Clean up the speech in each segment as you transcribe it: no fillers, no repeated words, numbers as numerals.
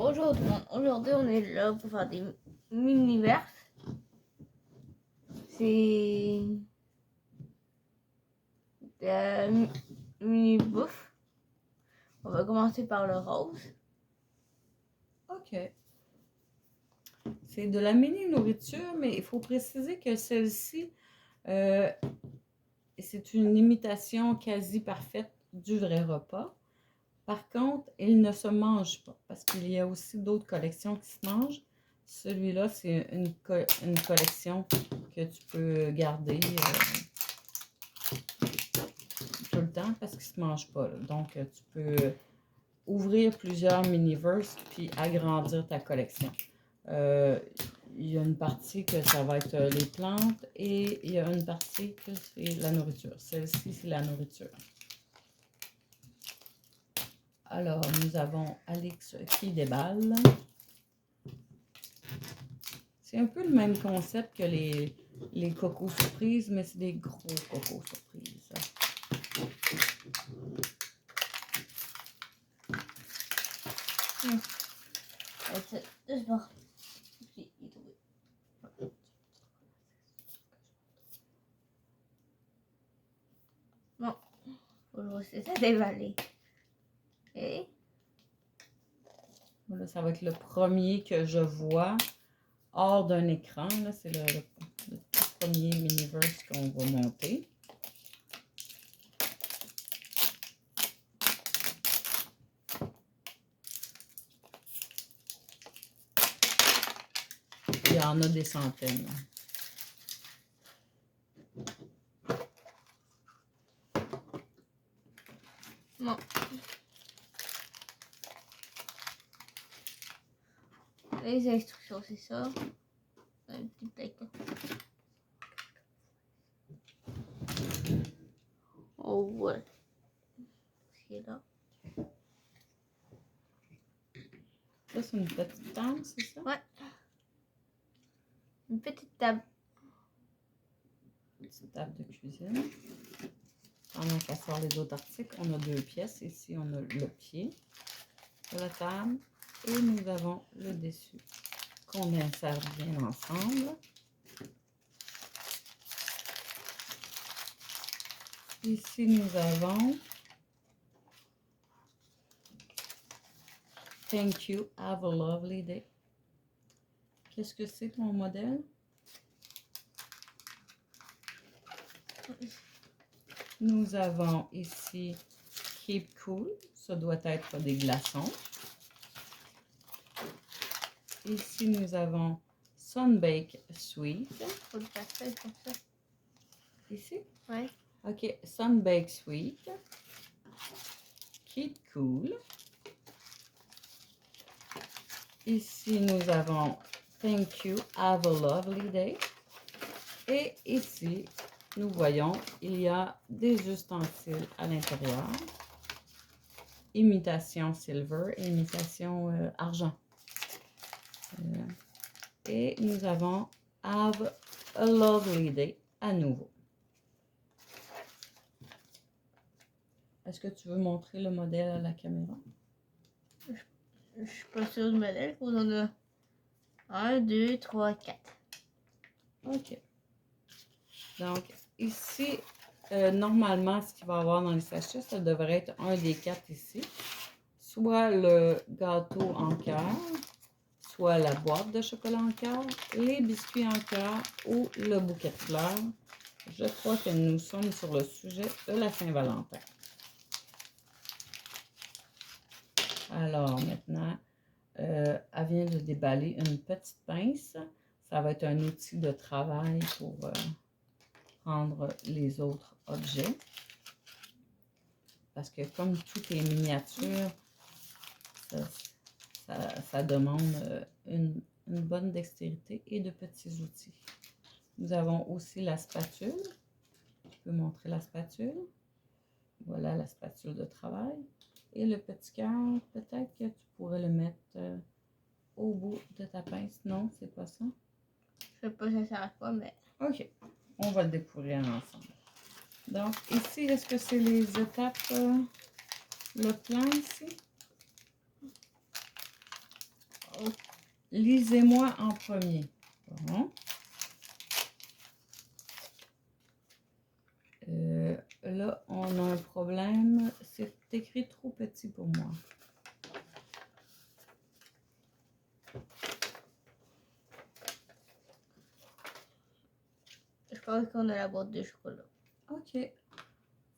Bonjour tout le monde, aujourd'hui on est là pour faire des mini-verses. C'est de mini-bouffe. On va commencer par le rose. OK. C'est de la mini-nourriture, mais il faut préciser que celle-ci, c'est une imitation quasi parfaite du vrai repas. Par contre, il ne se mange pas, parce qu'il y a aussi d'autres collections qui se mangent. Celui-là, c'est une collection que tu peux garder tout le temps parce qu'il ne se mange pas, là. Donc, tu peux ouvrir plusieurs mini-verses puis agrandir ta collection. Il y a une partie que ça va être les plantes et il y a une partie que c'est la nourriture. Celle-ci, c'est la nourriture. Alors, nous avons Alix qui déballe. C'est un peu le même concept que les cocos surprises, mais c'est des gros cocos surprises. Bon, aujourd'hui c'est ça déballer. Et Là, ça va être le premier que je vois hors d'un écran. C'est le tout premier mini-verse qu'on va monter. Il y en a des centaines. bon. Les instructions, c'est ça. Un petit paquet. Oh ouais. C'est là. Ça, c'est une petite table, c'est ça? Ouais. Une petite table. Une petite table de cuisine. Pendant qu'à sort les autres articles, on a deux pièces. Ici, on a le pied de la table et nous avons le dessus qu'on insère bien ensemble. Ici, nous avons Thank you, have a lovely day. Qu'est-ce que c'est ton modèle? Nous avons ici Keep Cool, ça doit être des glaçons. Ici, nous avons Sunbake Sweet. Faut le passer comme ça. Ici? Ouais. OK, Sunbake Sweet. Keep Cool. Ici, nous avons Thank you, have a lovely day. Et ici, nous voyons, il y a des ustensiles à l'intérieur. Imitation silver et imitation argent. Et nous avons Have a lovely day à nouveau. Est-ce que tu veux montrer le modèle à la caméra? Je suis pas sûre du modèle. On en a 1, 2, 3, 4. OK. Donc, ici, normalement, ce qu'il va y avoir dans les sachets, ça devrait être un des 4 ici. Soit le gâteau en cœur, soit la boîte de chocolat en cœur, les biscuits en cœur ou le bouquet de fleurs. Je crois que nous sommes sur le sujet de la Saint-Valentin. Alors, maintenant, elle vient de déballer une petite pince. Ça va être un outil de travail pour prendre les autres objets. Parce que comme tout est miniature, ça demande une bonne dextérité et de petits outils. Nous avons aussi la spatule. Je peux montrer la spatule. Voilà la spatule de travail. Et le petit cœur, peut-être que tu pourrais le mettre au bout de ta pince. Non, c'est pas ça? Je sais pas si ça sert à quoi, mais... OK. On va le découvrir ensemble. Donc, ici, est-ce que c'est les étapes, le plan ici? Lisez-moi en premier. Bon. Là, on a un problème. C'est écrit trop petit pour moi. Je pense qu'on a la boîte de chocolat. OK.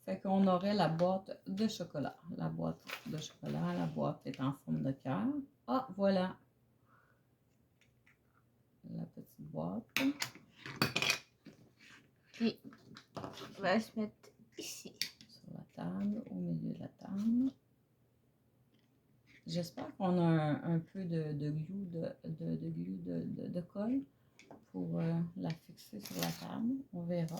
Fait qu'on aurait la boîte de chocolat. La boîte de chocolat, la boîte est en forme de cœur. Ah, voilà. La petite boîte. Puis, on va se mettre ici. Sur la table, au milieu de la table. J'espère qu'on a un peu de glue, de colle pour la fixer sur la table. On verra.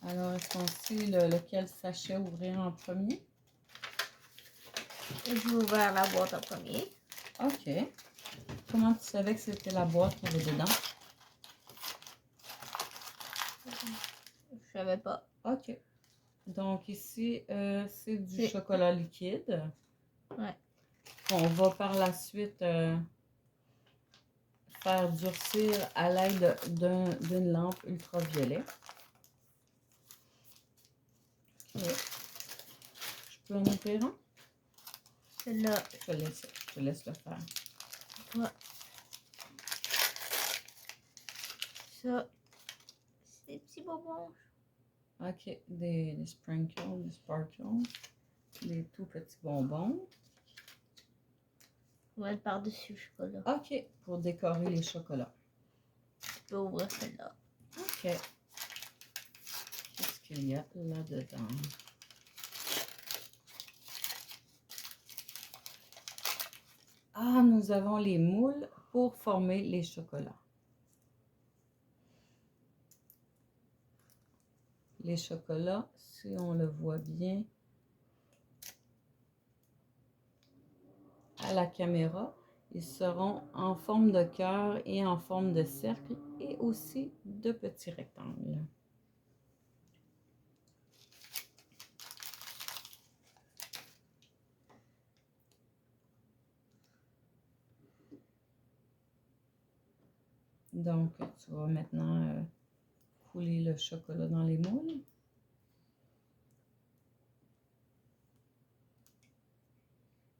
Alors, est-ce qu'on sait lequel sachet ouvrir en premier? Je vais ouvrir la boîte en premier. OK. Comment tu savais que c'était la boîte qu'il y avait dedans? Je savais pas. OK. Donc ici, c'est du chocolat liquide. Ouais. On va par la suite faire durcir à l'aide d'une lampe ultraviolet. Okay. Je peux en ouvrir un? Celle-là. Je te laisse le faire. Toi. Ça. C'est des petits bonbons. OK. Des sprinkles, des sparkles. Des tout petits bonbons. On va mettre par-dessus le chocolat. OK. Pour décorer les chocolats. Tu peux ouvrir celle-là. OK. Qu'est-ce qu'il y a là-dedans? Ah, nous avons les moules pour former les chocolats. Les chocolats, si on le voit bien à la caméra, ils seront en forme de cœur et en forme de cercle et aussi de petits rectangles. Donc, tu vas maintenant couler le chocolat dans les moules.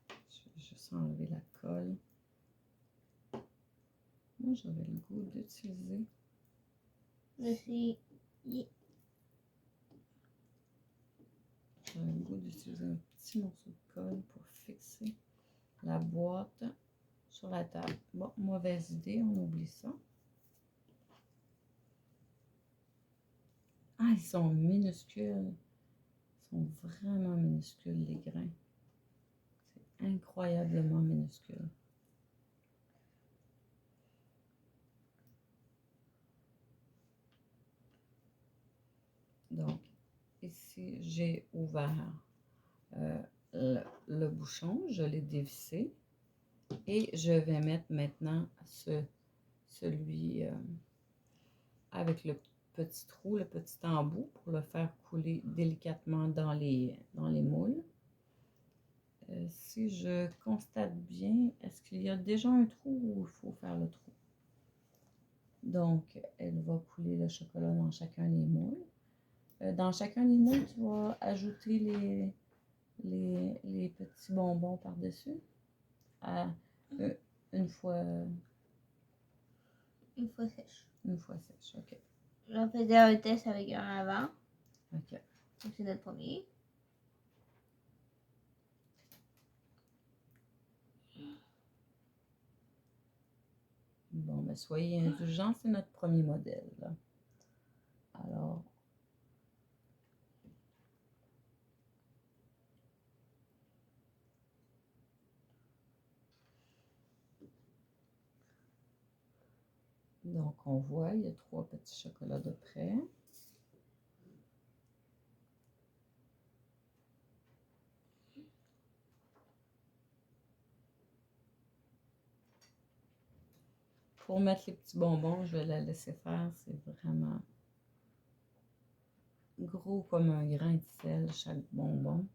Je vais juste enlever la colle. Moi, j'avais le goût d'utiliser. Merci. J'avais le goût d'utiliser un petit morceau de colle pour fixer la boîte sur la table. Bon, mauvaise idée, on oublie ça. Ah, ils sont minuscules. Ils sont vraiment minuscules, les grains. C'est incroyablement minuscule. Donc, ici, j'ai ouvert le bouchon. Je l'ai dévissé. Et je vais mettre maintenant celui avec le petit trou, le petit embout pour le faire couler délicatement dans les moules. Si je constate bien, est-ce qu'il y a déjà un trou ou il faut faire le trou? Donc, elle va couler le chocolat dans chacun des moules. Dans chacun des moules, tu vas ajouter les petits bonbons par-dessus. Une fois... Une fois sèche. Une fois sèche, OK. On faisait un test avec un avant. OK. Donc c'est notre premier. Bon, ben soyez indulgents, c'est notre premier modèle. Là. Alors, donc on voit, il y a 3 petits chocolats de près. Pour mettre les petits bonbons, je vais la laisser faire. C'est vraiment gros comme un grain de sel, chaque bonbon.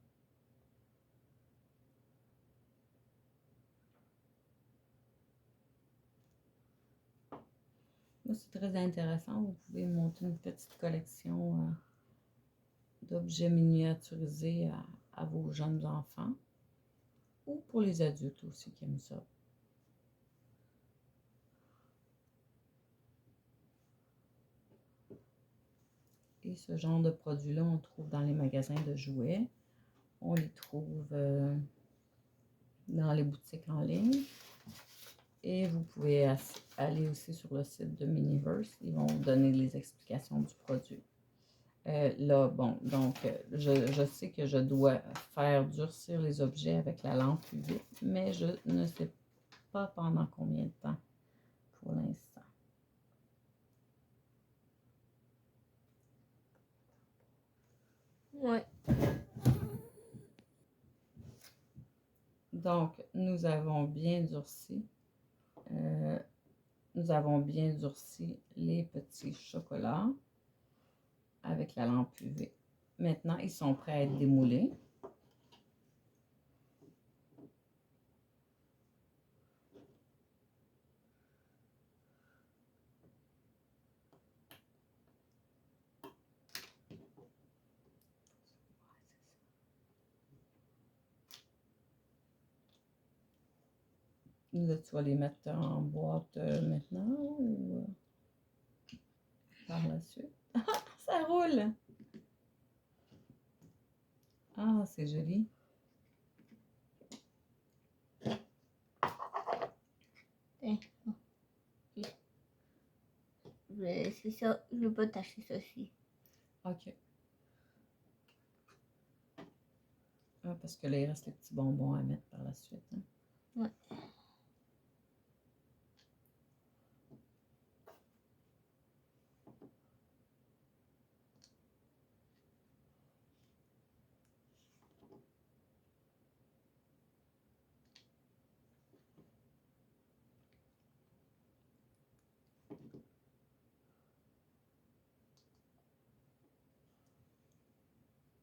Là, c'est très intéressant. Vous pouvez monter une petite collection d'objets miniaturisés à vos jeunes enfants ou pour les adultes aussi qui aiment ça. Et ce genre de produits-là, on trouve dans les magasins de jouets. On les trouve dans les boutiques en ligne. Et vous pouvez aller aussi sur le site de Miniverse. Ils vont vous donner les explications du produit. Là, bon, donc, je sais que je dois faire durcir les objets avec la lampe UV, mais je ne sais pas pendant combien de temps pour l'instant. Ouais. Donc, nous avons bien durci. Nous avons bien durci les petits chocolats avec la lampe UV. Maintenant, ils sont prêts à être démoulés. Là, tu vas les mettre en boîte maintenant ou par la suite? Ça roule! Ah, c'est joli. C'est ça, je peux tâcher ceci. OK. Ah, parce que là, il reste les petits bonbons à mettre par la suite. Hein? Ouais.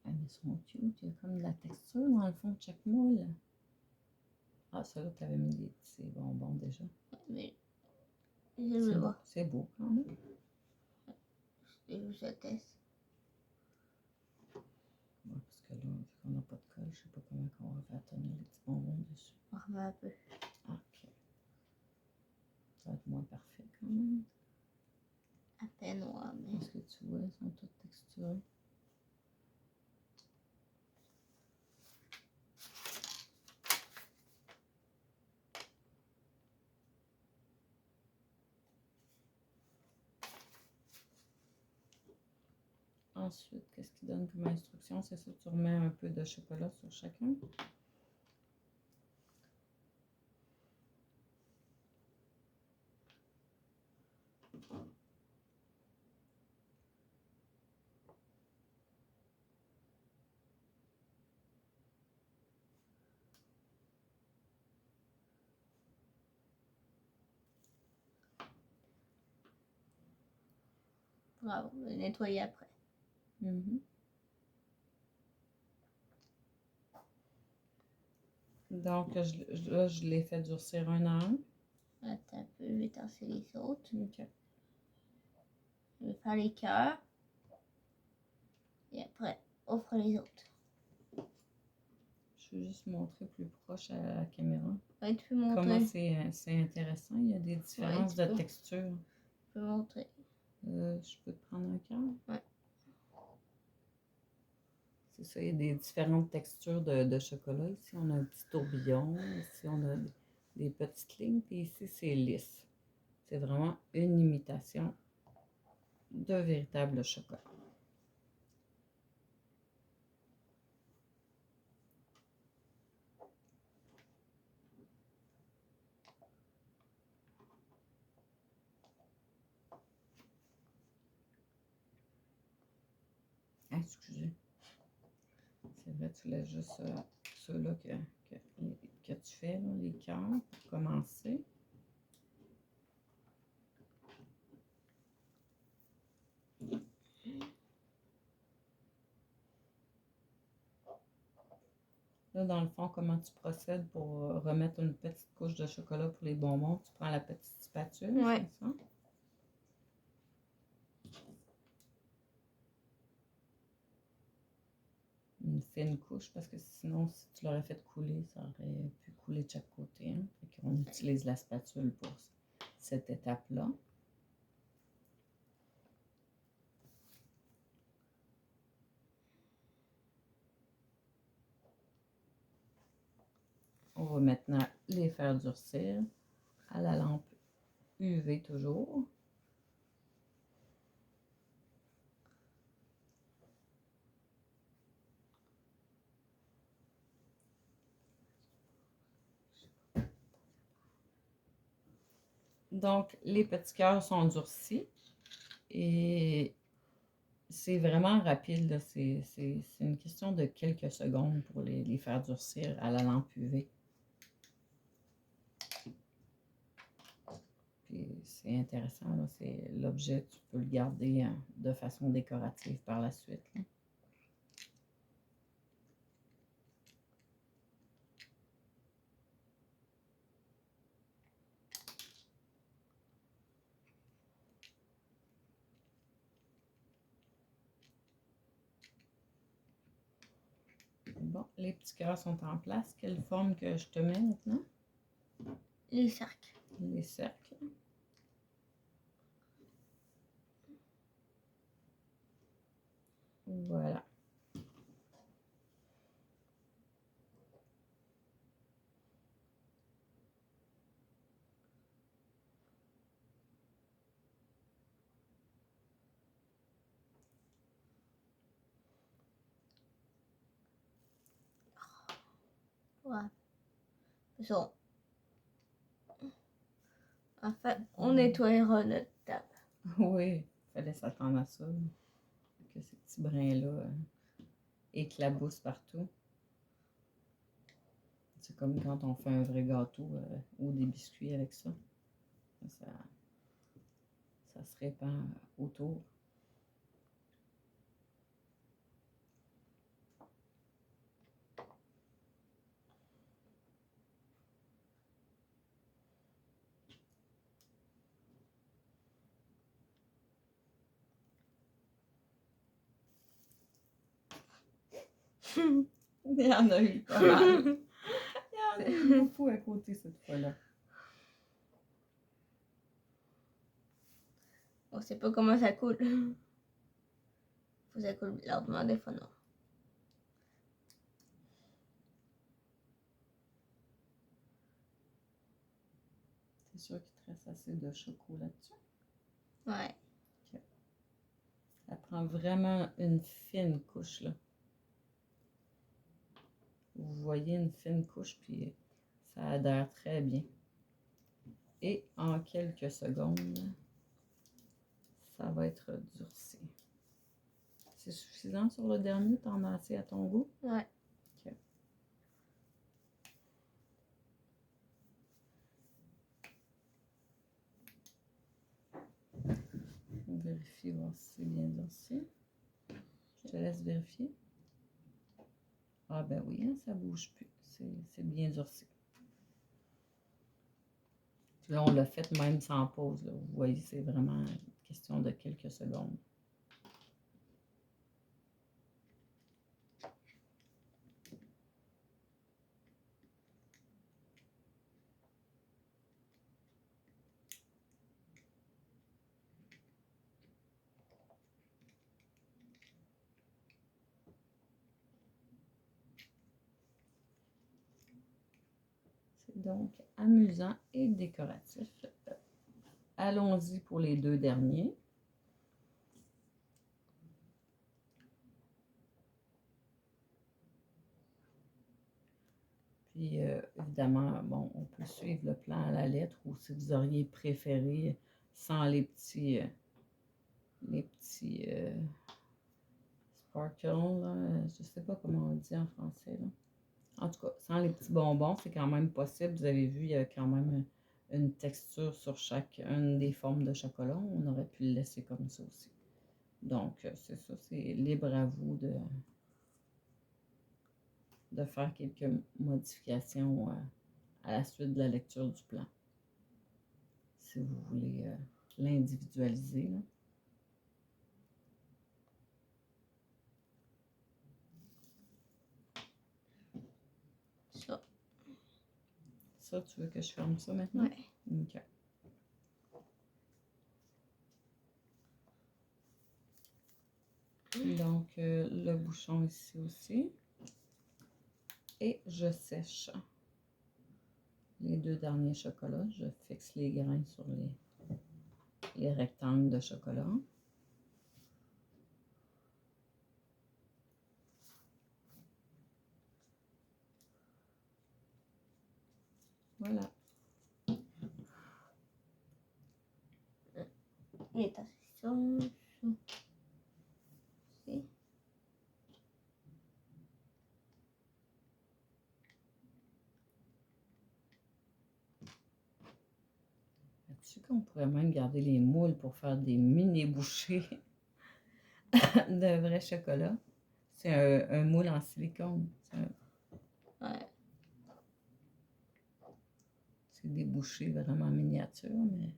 Ah, mais ils sont cute. Il y a comme de la texture dans le fond de chaque moule. Ah, ça là, tu avais mis des petits bonbons déjà. Mais je vais voir. C'est beau quand même. Je teste. Ouais, parce que là, vu qu'on n'a pas de colle, je sais pas comment on va faire tenir les petits bonbons dessus. On remet un peu. OK. Ça va être moins parfait quand même. À peine, ouais, mais. Parce que tu vois, ils sont toutes texturés. Ensuite, qu'est-ce qu'il donne comme instruction? C'est ça, tu remets un peu de chocolat sur chacun. Bravo, je vais nettoyer après. Donc, là, je l'ai fait durcir un à un. Attends un peu, je vais tasser les autres. OK. Je vais faire les cœurs. Et après, offre les autres. Je vais juste montrer plus proche à la caméra. Ouais, tu peux montrer. Comment c'est intéressant. Il y a des différences de texture. Tu peux montrer. Je peux te prendre un cœur? Ouais. C'est ça, il y a des différentes textures de chocolat. Ici, on a un petit tourbillon. Ici, on a des petites lignes. Puis ici, c'est lisse. C'est vraiment une imitation de véritable chocolat. Ah, excusez. C'est vrai, tu laisses juste ceux-là que tu fais, là, les cœurs, pour commencer. Là, dans le fond, comment tu procèdes pour remettre une petite couche de chocolat pour les bonbons? Tu prends la petite spatule, Ouais. c'est ça? une fine couche parce que sinon, si tu l'aurais fait couler, ça aurait pu couler de chaque côté. Hein. Fait qu'on utilise la spatule pour cette étape-là. On va maintenant les faire durcir à la lampe UV toujours. Donc, les petits cœurs sont durcis et c'est vraiment rapide. C'est une question de quelques secondes pour les faire durcir à la lampe UV. Puis c'est intéressant, c'est l'objet, tu peux le garder de façon décorative par la suite. Là. Bon, les petits cœurs sont en place. Quelle forme que je te mets maintenant? Les cercles. Les cercles. Voilà. Ouais. So. En fait, on nettoiera notre table. Oui, il fallait s'attendre à ça. Que ces petits brins-là éclaboussent partout. C'est comme quand on fait un vrai gâteau ou des biscuits avec ça. Ça se répand autour. Il y en a eu pas mal. Il y en a eu beaucoup à côté cette fois-là. On sait pas comment ça coule. Faut que ça coule lentement, des fois non. C'est sûr qu'il te reste assez de chocolat là-dessus. Ouais. Okay. Ça prend vraiment une fine couche là. Vous voyez une fine couche, puis ça adhère très bien. Et en quelques secondes, ça va être durci. C'est suffisant sur le dernier? T'en as assez à ton goût? Ouais. Ok. On vérifie voir si c'est bien durci. Je te laisse vérifier. Ah ben oui, hein, ça bouge plus. C'est bien durci. Là, on l'a fait même sans pause. Là. Vous voyez, c'est vraiment une question de quelques secondes. C'est donc amusant et décoratif. Allons-y pour les deux derniers. Puis, évidemment, bon, on peut suivre le plan à la lettre ou si vous auriez préféré sans les petits sparkles, là, je sais pas comment on dit en français, là. En tout cas, sans les petits bonbons, c'est quand même possible. Vous avez vu, il y a quand même une texture sur chacune des formes de chocolat. On aurait pu le laisser comme ça aussi. Donc, c'est ça, c'est libre à vous de faire quelques modifications à la suite de la lecture du plan. Si vous voulez l'individualiser. Là. Ça, tu veux que je ferme ça maintenant? Ouais. OK. Donc, le bouchon ici aussi. Et je sèche les 2 derniers chocolats. Je fixe les grains sur les rectangles de chocolat. Voilà. Imitation. Si. Tu sais qu'on pourrait même garder les moules pour faire des mini bouchées de vrai chocolat. C'est un moule en silicone. Ouais. C'est des bouchées vraiment miniatures, mais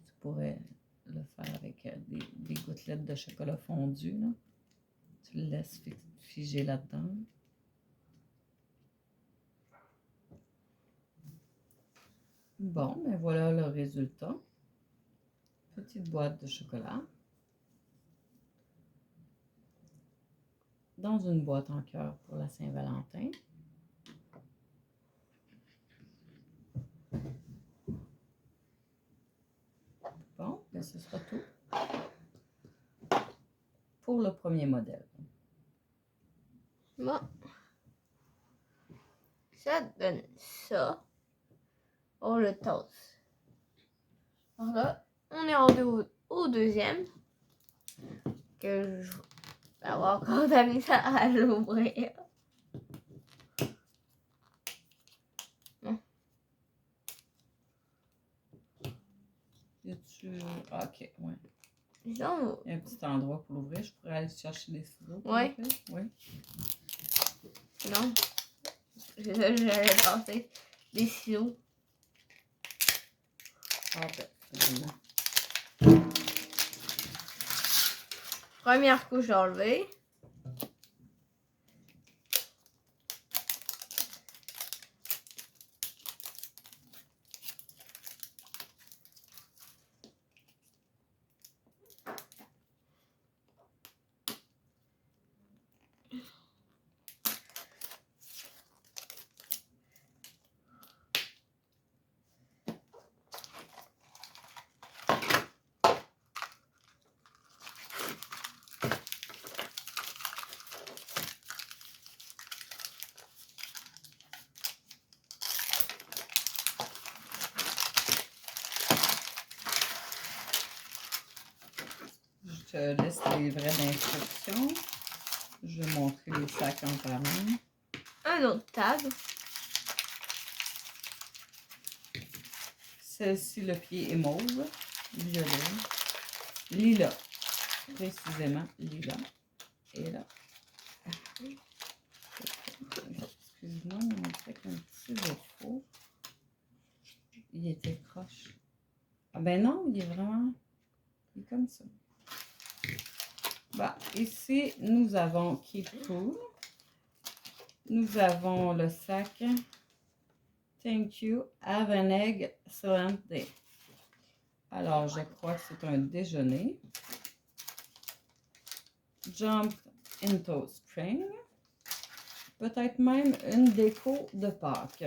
tu pourrais le faire avec des gouttelettes de chocolat fondu. Là. Tu le laisses figer là-dedans. Bon, ben voilà le résultat. Petite boîte de chocolat. Dans une boîte en cœur pour la Saint-Valentin. Bon, ben ce sera tout pour le premier modèle. Bon. Ça donne ça. On le toast. Alors là, on est rendu au deuxième. Que je vais avoir encore de la misère à l'ouvrir. Ok, ouais. Non. Il y a un petit endroit pour l'ouvrir. Je pourrais aller chercher des ciseaux. Ouais. Oui. Non. J'allais passer des ciseaux. Ah ben, finalement. Première couche enlevée. Je te laisse les vraies instructions. Je vais montrer les sacs en parlant. Un autre tag. Celle-ci, le pied est mauve, violet, lilas, précisément lilas. Et là, excuse-moi, on dirait qu'un petit défaut. Il était croche. Ah ben non, il est vraiment, il est comme ça. Bon, ici, nous avons Keep Cool. Nous avons le sac Thank you, have an egg, excellent day. Alors, je crois que c'est un déjeuner. Jump into spring. Peut-être même une déco de Pâques,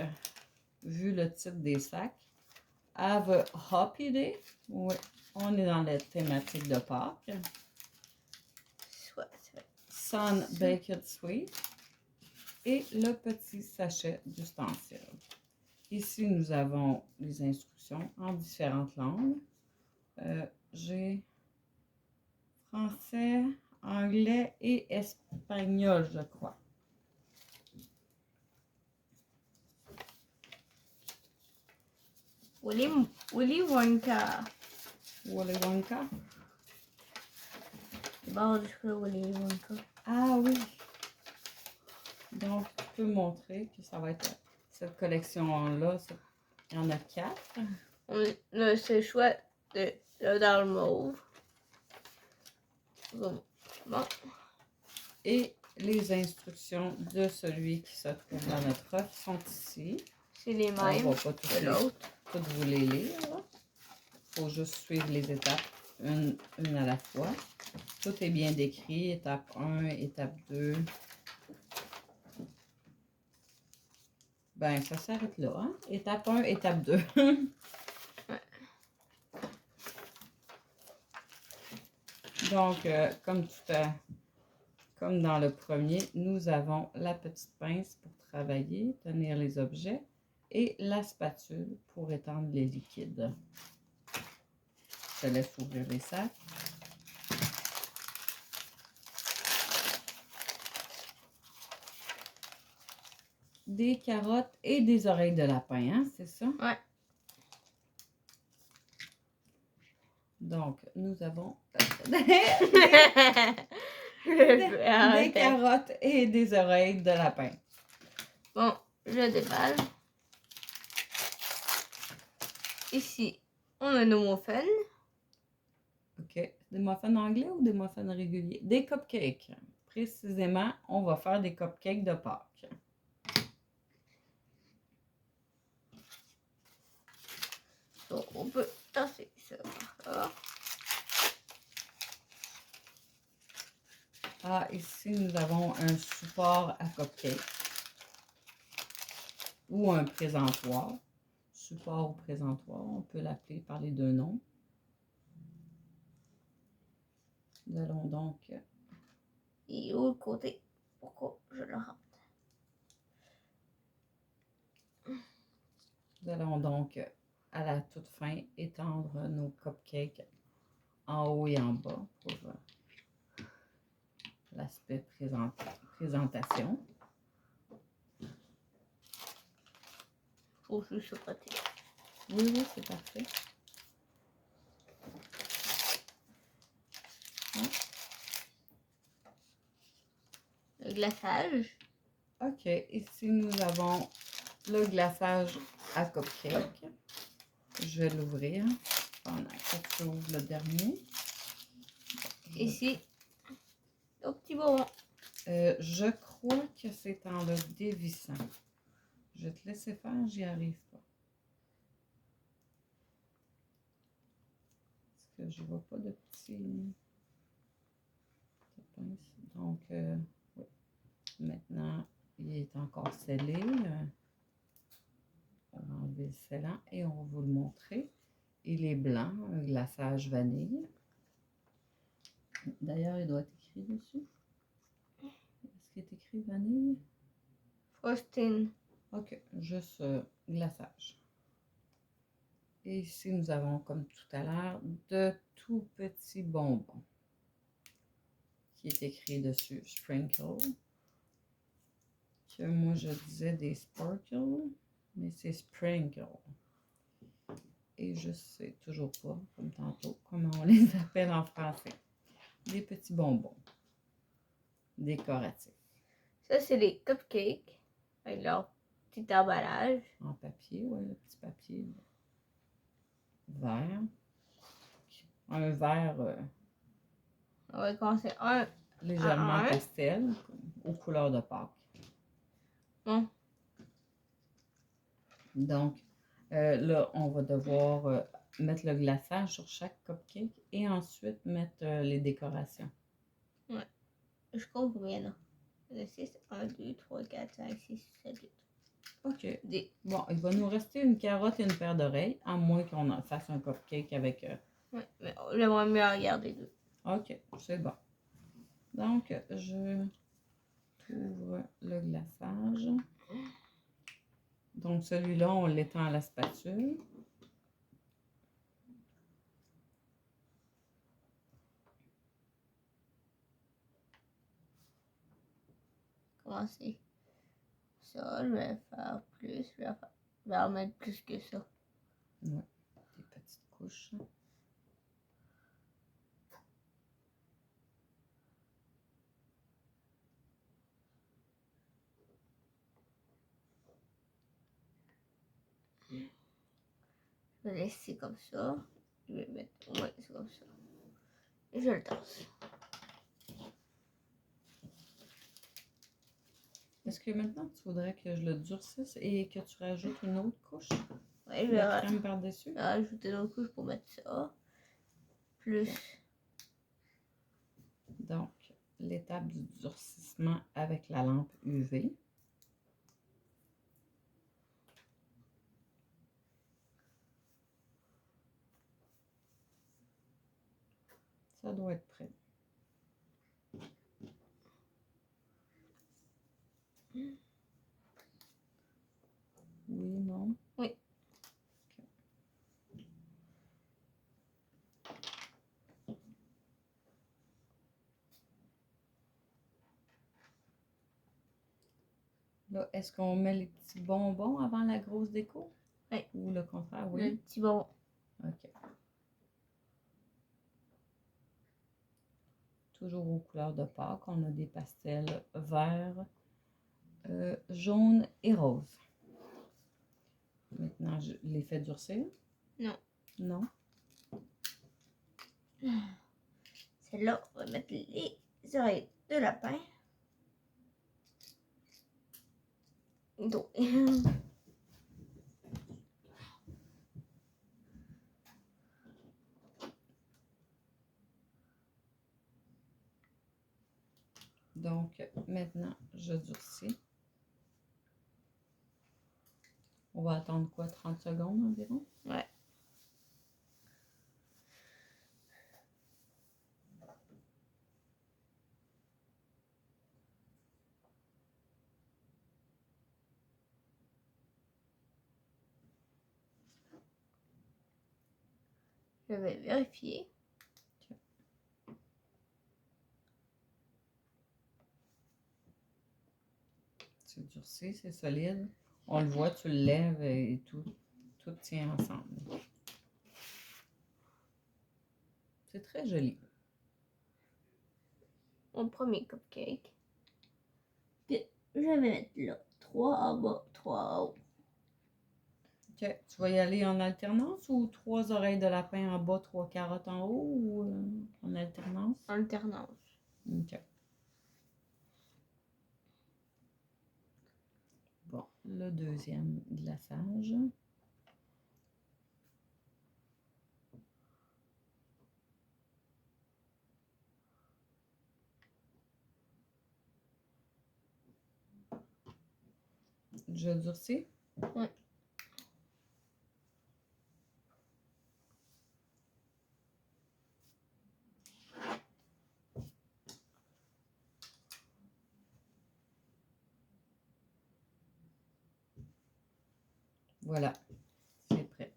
vu le titre des sacs. Have a happy day. Oui, on est dans la thématique de Pâques. Sun baked sweet. Et le petit sachet d'ustensiles. Ici, nous avons les instructions en différentes langues. J'ai français, anglais et espagnol, je crois. Willy Wonka. Willy Wonka. Bon, je peux Willy Wonka. Ah oui. Donc, tu peux montrer que ça va être cette collection-là. Il y en a 4. C'est chouette dans le mauve. Bon. Et les instructions de celui qui se trouve dans notre offre sont ici. C'est les On mêmes va pas toutes que l'autre. vous les lire. Il faut juste suivre les étapes une à la fois. Tout est bien décrit. Étape 1, étape 2. Ben, ça s'arrête là. Hein? Étape 1, étape 2. Donc, comme dans le premier, nous avons la petite pince pour travailler, tenir les objets, et la spatule pour étendre les liquides. Je te laisse ouvrir les sacs. Des carottes et des oreilles de lapin, hein, c'est ça? Ouais. Donc, nous avons Des des carottes et des oreilles de lapin. Bon, je déballe. Ici, on a nos muffins. OK. Des muffins anglais ou des muffins réguliers? Des cupcakes. Précisément, on va faire des cupcakes de Pâques. Donc, on peut tasser ça. Voilà. Ah, ici, nous avons un support à cupcake ou un présentoir. Support ou présentoir, on peut l'appeler par les deux noms. Nous allons donc... Et où le côté? Pourquoi je le rentre? Nous allons donc, à la toute fin, étendre nos cupcakes en haut et en bas pour l'aspect présentation. Faut juste sauter. Oui, oui, c'est parfait. Le glaçage. OK, ici nous avons le glaçage à cupcake. Je vais l'ouvrir pendant que tu ouvres le dernier. Ici, au petit bonbon. Je crois que c'est en le dévissant. Je vais te laisser faire, j'y arrive pas. Parce que je vois pas de petit pince. Donc, oui. Maintenant, il est encore scellé. On va enlever le scellant et on va vous le montrer. Il est blanc, un glaçage vanille. D'ailleurs, il doit être écrit dessus. Est-ce qu'il est écrit vanille? Frosting. OK, juste glaçage. Et ici, nous avons, comme tout à l'heure, de tout petits bonbons qui est écrit dessus sprinkle. Que moi, je disais des sparkles, mais c'est sprinkle. Et je sais toujours pas, comme tantôt, comment on les appelle en français. Des petits bonbons décoratifs. Ça, c'est les cupcakes. Avec leur petit emballage. En papier, ouais, le petit papier vert. Un vert On va commencer un légèrement à un. pastel, aux couleurs de Pâques. Bon. Donc, là, on va devoir mettre le glaçage sur chaque cupcake et ensuite mettre les décorations. Ouais. Je compte combien là? Le 6, 1, 2, 3, 4, 5, 6, 7, 8. OK. D. Bon, il va nous rester une carotte et une paire d'oreilles, à moins qu'on en fasse un cupcake avec... Ouais, mais j'aimerais mieux regarder deux. OK, c'est bon. Donc, je ouvre le glaçage. Donc, celui-là, on l'étend à la spatule. Commencer. Ça, je vais faire plus. Je vais en mettre plus que ça. Ouais, des petites couches. Je vais laisser comme ça. Je vais mettre au moins ça comme ça. Et je le tasse. Est-ce que maintenant tu voudrais que je le durcisse et que tu rajoutes une autre couche Ouais, je de vais crème par-dessus? rajouter une autre couche pour mettre ça. Plus. Donc, l'étape du durcissement avec la lampe UV. Ça doit être prêt. Oui, non? Oui. Là, est-ce qu'on met les petits bonbons avant la grosse déco? Oui. Ou le contraire, Le oui? petit bonbon. OK. Toujours aux couleurs de Pâques, on a des pastels verts, jaune et rose. Maintenant, je les fais durcir? Non. Non? Celle-là, on va mettre les oreilles de lapin. Donc. Donc, maintenant, je durcis. On va attendre quoi, 30 secondes environ? Ouais. Je vais vérifier. C'est durci, c'est solide. On le voit, tu le lèves et tout tient ensemble. C'est très joli. Mon premier cupcake. Puis, je vais mettre là. 3 en bas, 3 en haut. OK. Tu vas y aller en alternance ou 3 oreilles de lapin en bas, 3 carottes en haut ou en alternance? Alternance. OK. Bon, le deuxième glaçage. Je durcis? Oui. Voilà, c'est prêt.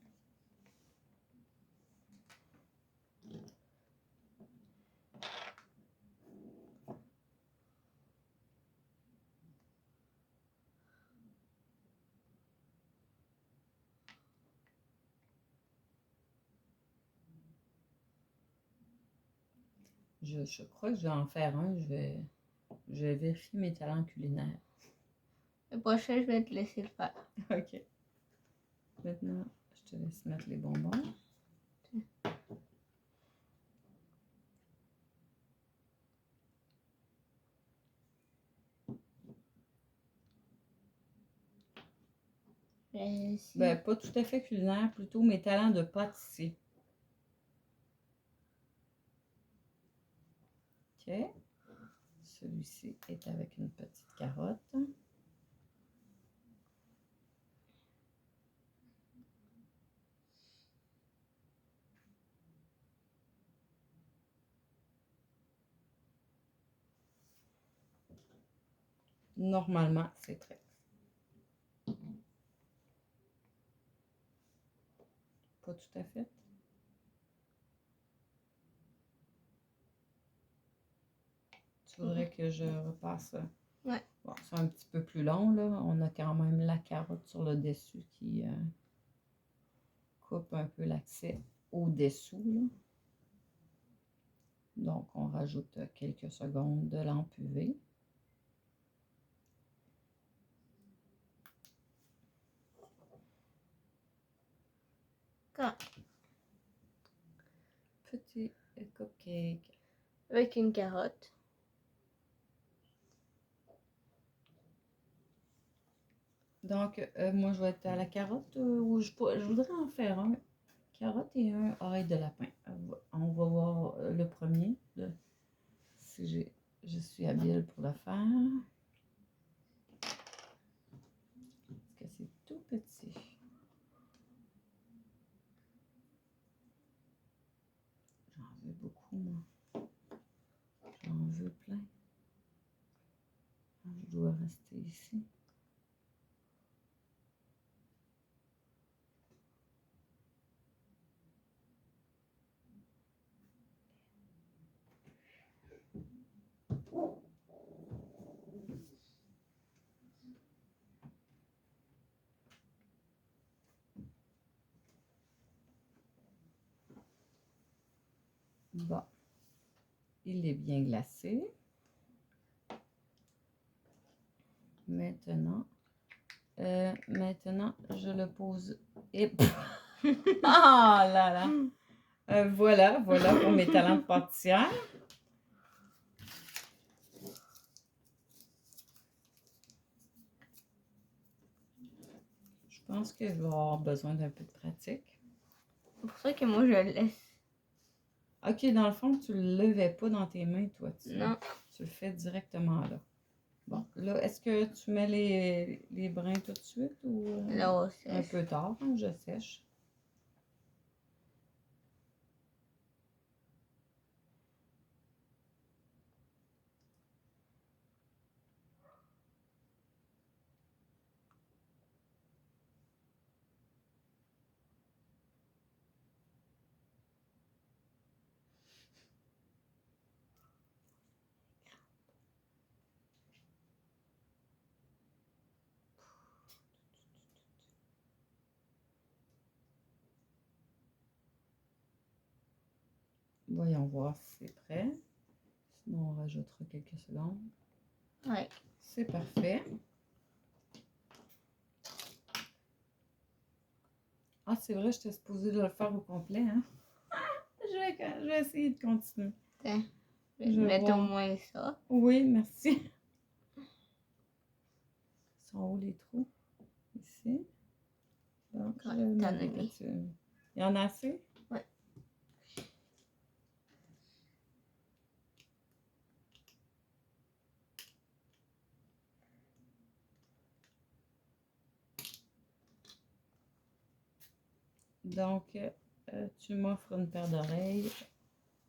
Je crois que je vais en faire un. Je vais vérifier mes talents culinaires. Le prochain, je vais te laisser le faire. OK. Maintenant, je te laisse mettre les bonbons. Ben, pas tout à fait culinaire, plutôt mes talents de pâtissier. OK. Celui-ci est avec une petite carotte. Normalement, c'est prêt. Pas tout à fait. Tu voudrais que je repasse? Ouais. Bon, c'est un petit peu plus long, là. On a quand même la carotte sur le dessus qui coupe un peu l'accès au-dessous, là. Donc, on rajoute quelques secondes de lampe UV. Quand? Petit cupcake. Avec une carotte. Donc, moi, je vais être à la carotte ou je voudrais en faire un. Carotte et un oreille de lapin. On va voir le premier. Si je suis habile pour le faire. Parce que c'est tout petit. J'en veux beaucoup, moi. J'en veux plein. Je dois rester ici. Bon. Il est bien glacé. Maintenant, je le pose. Et ah là là! Voilà pour mes talents de pâtissière. Je pense que je vais avoir besoin d'un peu de pratique. C'est pour ça que moi, je le laisse. Ok, dans le fond, tu le levais pas dans tes mains, toi. Non. Tu le fais directement là. Bon, là, est-ce que tu mets les brins tout de suite ou Là, un peu tard, hein, je sèche? Voyons voir si c'est prêt. Sinon, on rajoutera quelques secondes. Ouais. C'est parfait. Ah, c'est vrai, j'étais supposée de le faire au complet, hein? Je vais essayer de continuer. Tiens, je vais Je vais mettre au voir. moins ça. Oui, merci. Ils sont où les trous? Ici. Donc, je Ouais, mets t'en des as mis. petits... Il y en a assez? Ouais. Donc, tu m'offres une paire d'oreilles.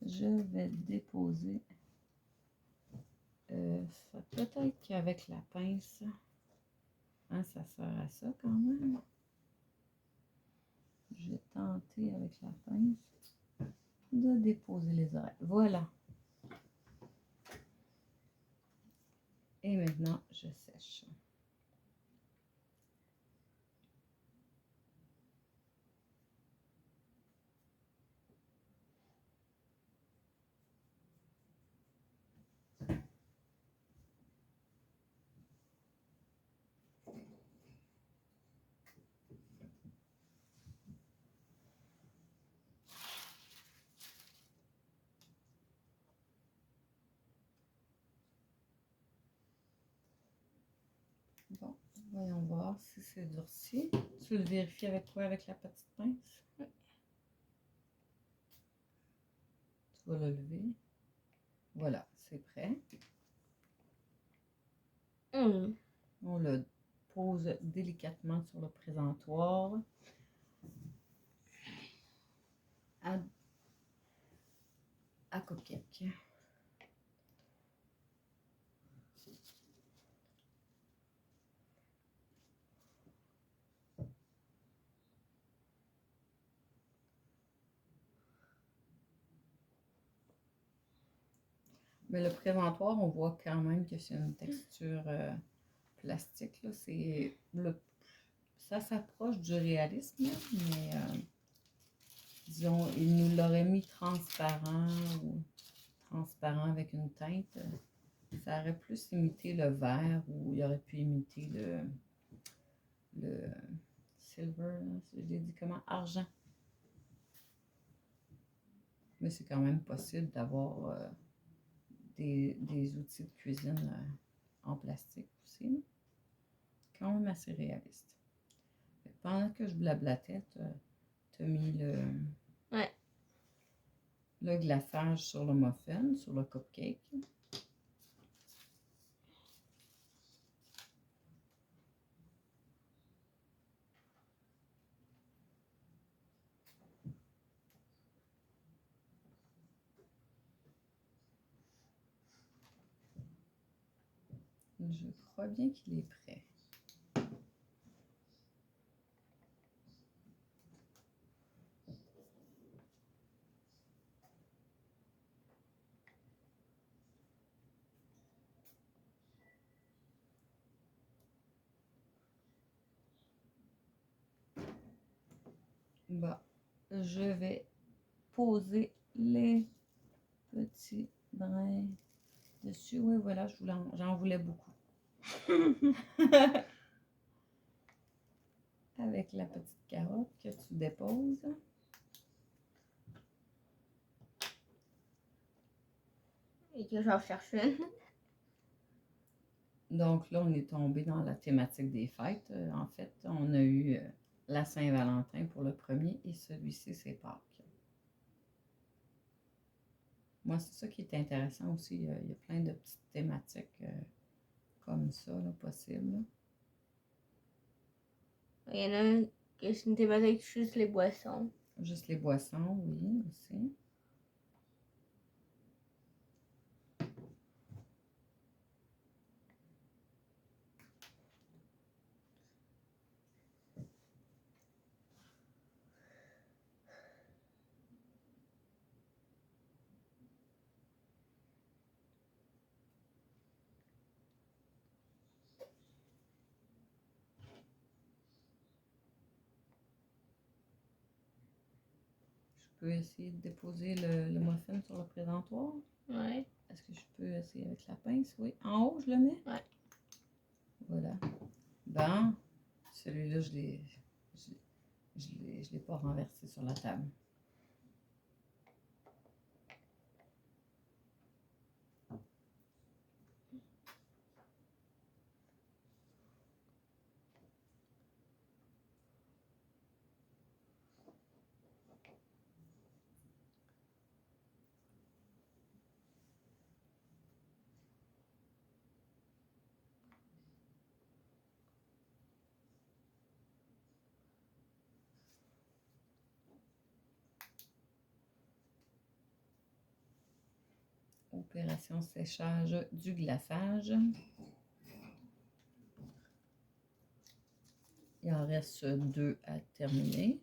Je vais déposer ça. Peut-être qu'avec la pince, hein, ça sert à ça quand même. Je vais tenter avec la pince de déposer les oreilles. Voilà. Et maintenant, je sèche. Bon, voyons voir si c'est durci. Tu le vérifies avec quoi? Avec la petite pince? Oui. Tu vas le lever. Voilà, c'est prêt. On le pose délicatement sur le présentoir. À cupcake. Mais le présentoir, on voit quand même que c'est une texture plastique. Là. Ça s'approche du réalisme, là, mais disons, il nous l'aurait mis transparent ou transparent avec une teinte. Ça aurait plus imité le vert ou il aurait pu imiter le silver, là, je l'ai dit comment? Argent. Mais c'est quand même possible d'avoir des outils de cuisine en plastique aussi. quand même assez réaliste. Pendant que je blablatais, t'as mis Ouais. le glaçage sur le muffin, sur le cupcake. Je crois bien qu'il est prêt. Bon, je vais poser les petits brins dessus. Oui, voilà, j'en voulais beaucoup. Avec la petite carotte que tu déposes. Et que j'en cherche une. Donc là, on est tombé dans la thématique des fêtes. En fait, on a eu la Saint-Valentin pour le premier et celui-ci, c'est Pâques. Moi, c'est ça qui est intéressant aussi. Il y a plein de petites thématiques comme ça, là, possibles. Il y en a un qui est une thématique juste les boissons. Juste les boissons, oui, aussi. Je peux essayer de déposer le muffin sur le présentoir. Ouais. Est-ce que je peux essayer avec la pince? Oui. En haut, je le mets? Ouais. Voilà. Bon, celui-là, je l'ai pas renversé sur la table. Opération séchage du glaçage. Il en reste 2 à terminer.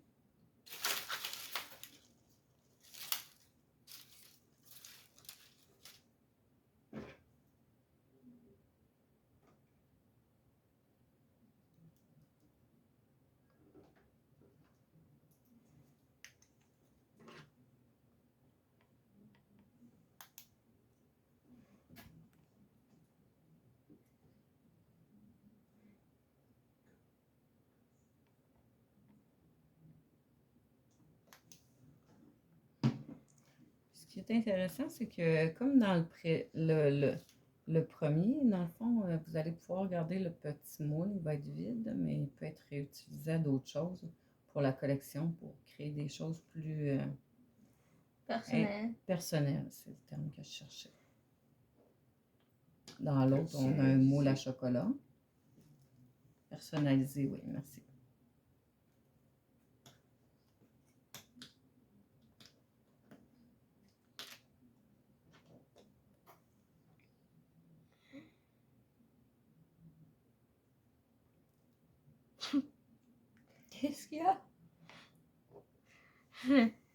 Ce qui est intéressant, c'est que comme dans le premier, dans le fond, vous allez pouvoir garder le petit moule, il va être vide, mais il peut être réutilisé à d'autres choses pour la collection, pour créer des choses plus personnelles. C'est le terme que je cherchais. Dans l'autre, on a un moule à chocolat. Personnalisé, oui, merci. Qu'est-ce qu'il y a?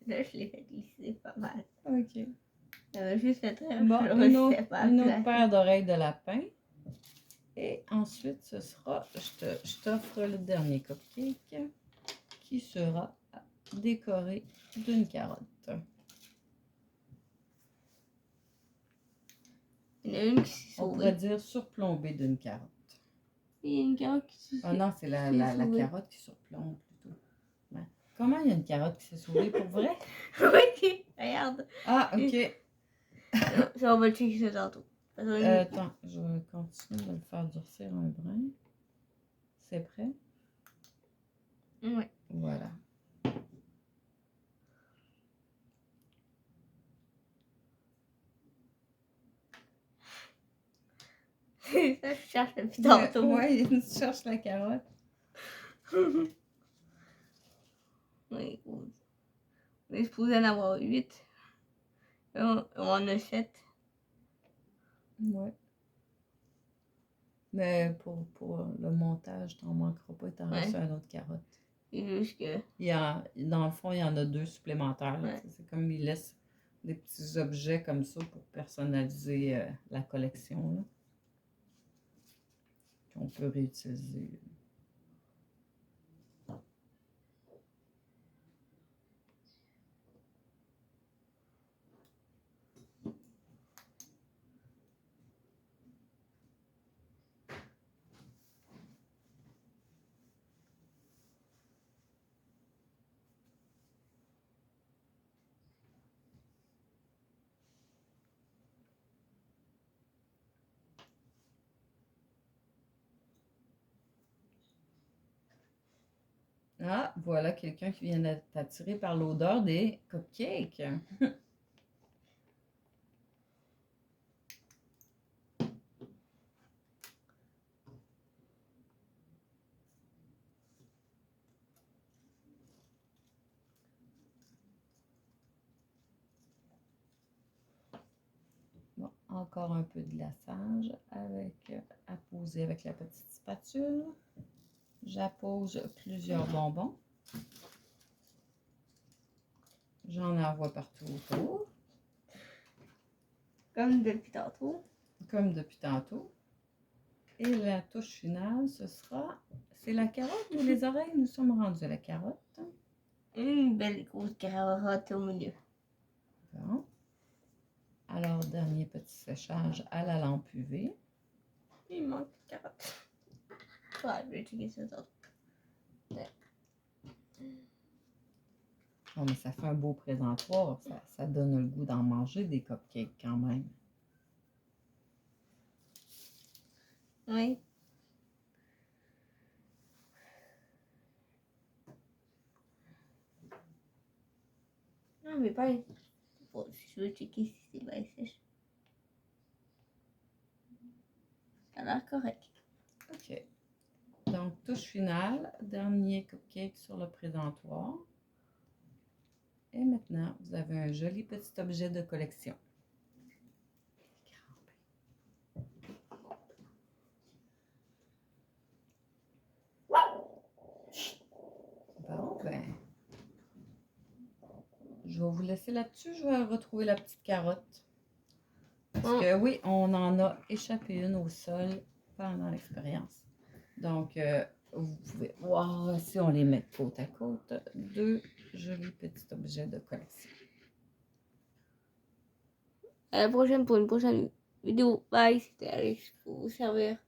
Là, je l'ai fait glisser pas mal. OK. Juste fait très Bon, une autre paire d'oreilles de lapin. Et ensuite, ce sera, je t'offre le dernier cupcake qui sera décoré d'une carotte. Il y en a une qui s'est sauvée. On pourrait dire surplombé d'une carotte. Il y a une carotte qui s'est sauvée. Ah non, c'est la carotte qui surplombe plutôt. Ouais. Comment il y a une carotte qui s'est sauvée pour vrai? Oui, regarde. Ah, ok. Ça, on va checker ça tantôt. Attends, je vais continuer de le faire durcir un brin. C'est prêt? Oui. Voilà. Ça, je cherche depuis tantôt. Ouais, tu cherches la carotte. Oui, on est supposé en avoir 8. On en a 7. Ouais. Mais pour le montage, t'en manqueras pas, t'en Ouais. restes une autre carotte. C'est juste que. Dans le fond, il y en a 2 supplémentaires. Là, Ouais. c'est comme ils laissent des petits objets comme ça pour personnaliser la collection. Là, qu'on peut réutiliser. Ah, voilà quelqu'un qui vient d'être attiré par l'odeur des cupcakes. Bon, encore un peu de glaçage à poser avec la petite spatule. J'appose plusieurs bonbons. J'en envoie partout autour. Comme depuis tantôt. Comme depuis tantôt. Et la touche finale, c'est la carotte ou les oreilles? Nous sommes rendus à la carotte. Une belle grosse carotte au milieu. Bon. Alors, dernier petit séchage à la lampe UV. Il manque de carotte. Ouais, je vais checker ça tantôt. Oh, mais ça fait un beau présentoir. Ça donne le goût d'en manger des cupcakes quand même. Oui. Non, mais pas. Bon, je vais checker si c'est bien sèche. Ça a l'air correct. OK. Donc, touche finale. Dernier cupcake sur le présentoir. Et maintenant, vous avez un joli petit objet de collection. Bon, ben, je vais vous laisser là-dessus. Je vais retrouver la petite carotte. Parce que oui, on en a échappé une au sol pendant l'expérience. Donc, vous pouvez voir si on les met côte à côte. 2 jolis petits objets de collection. À la prochaine pour une prochaine vidéo. Bye, c'était Alex pour vous servir.